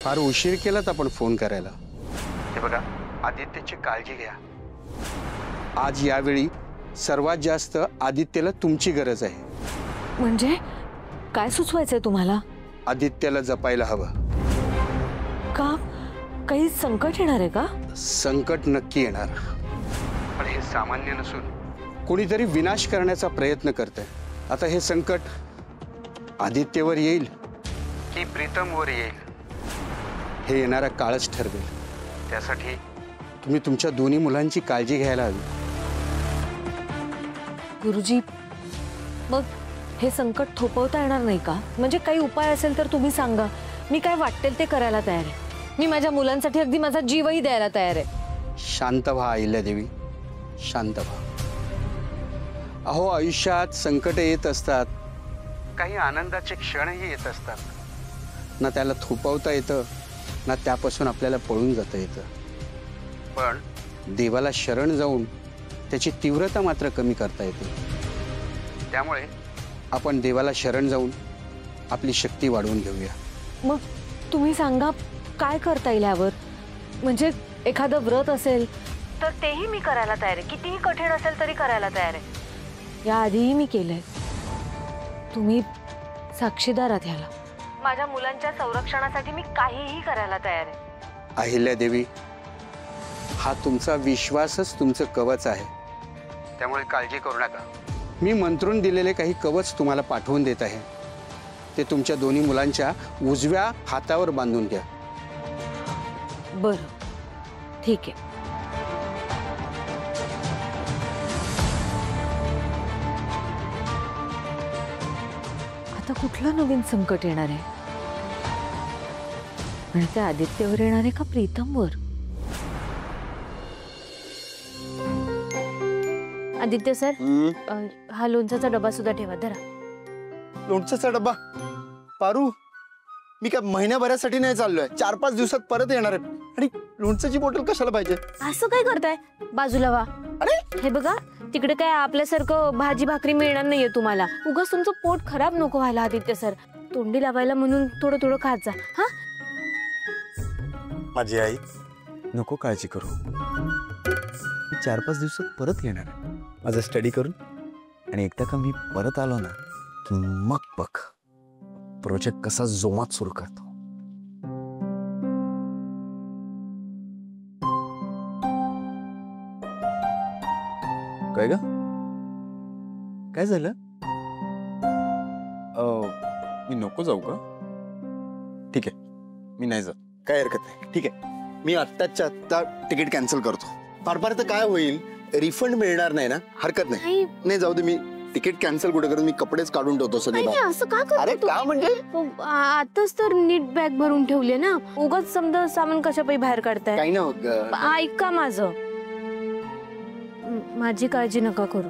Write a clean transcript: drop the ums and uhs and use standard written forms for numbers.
फार उशीर केलात आपण फोन करायला। हे बघा, आदित्यची काळजी घ्या। आज यावेळी सर्वात जास्त आदित्यला तुमची गरज आहे। म्हणजे काय सुचवायचंय तुम्हाला? आदित्यला जपायला हवं। का? काही संकट येणार आहे का? संकट नक्की येणार, पण हे सामान्य नसून कोणीतरी विनाश करण्याचा प्रयत्न करतंय। आता हे संकट आदित्यवर येईल की प्रीतमवर येईल हे येणारा काळच ठरवेल। त्यासाठी तुम्ही तुमच्या दोन्ही मुलांची काळजी घ्यायला हवी। गुरुजी, मग हे संकट थोपवता येणार नाही का? म्हणजे काही उपाय असेल तर तुम्ही सांगा, मी काय वाटेल ते करायला तयार आहे। मी माझ्या मुलांसाठी अगदी माझा जीवही द्यायला तयार आहे। शांत व्हा अहिल्यादेवी, शांत व्हा। अहो, आयुष्यात संकट येत असतात, काही आनंदाचे क्षणही येत असतात। ना त्याला थोपवता येतं, ना त्यापासून आपल्याला पळून जाता येतं। पण देवाला शरण जाऊन त्याची तीव्रता मात्र कमी करता येते। त्यामुळे आपण देवाला शरण जाऊन आपली शक्ती वाढवून घेऊया। मग तुम्ही सांगा, काय करता येईल यावर? म्हणजे एखादं व्रत असेल तर तेही मी करायला तयार आहे। कितीही कठीण असेल तरी करायला तयार आहे। याआधीही मी केलंय। तुम्ही साक्षीदार आहात ह्याला। माझ्या मुलांच्या संरक्षणासाठी मी काहीही करायला तयार आहे। अहिल्यादेवी, हा तुमचा विश्वासच तुमचं कवच आहे। त्यामुळे काळजी करू नका। मी मंत्रून दिलेले काही कवच तुम्हाला पाठवून देत आहे। ते तुमच्या दोन्ही मुलांच्या उजव्या हातावर बांधून घ्या। बरं, ठीक आहे। आता कुठलं नवीन संकट येणार आहे? म्हणजे ते आदित्यवर येणार आहे का प्रीतमवर? आदित्य सर, हा लोणचाचा डबा सुद्धा ठेवा, धरा। लोणचाचा डबा? पारू, मी काय महिन्याभरासाठी नाही चाललोय, 4-5 दिवसात परत येणार आहे। आणि लोणचाची बॉटल कशाला पाहिजे? असं काय करताय? बाजूला व्हा। अरे हे बघा, तिकडे काय आपल्यासारखं भाजी भाकरी मिळणार नाहीये तुम्हाला। उगाच तुमचं पोट खराब नको व्हायला आदित्य सर। तोंडी लावायला म्हणून थोडं थोडं खात जा, हा? माझी आई, नको काळजी करू। मी 4-5 दिवसात परत येणार आहे, माझा स्टडी करून। आणि एकदा का मी परत आलो ना की मग बघ प्रोजेक्ट कसा जोमात सुरू करतो। काय ग? काय झालं? मी नको जाऊ का? ठीक आहे, मी नाही जात, काय हरकत नाही। ठीक आहे, मी आत्ताच्या आत्ता तिकीट कॅन्सल करतो। फार फार तर काय होईल, रिफंड मिळणार नाही ना? हरकत नाही, नाही जाऊ दे। मी तिकीट कॅन्सल कुठे करून मी कपडेच काढून ठेवतो सगळे। असं का करतो? अरे का म्हणजे? आताच तर नीट बॅग भरून ठेवली ना, उगाच समजा सामान कशापायी बाहेर काढताय? काही नाही होत। ऐका माझं, माझी काळजी नका करू।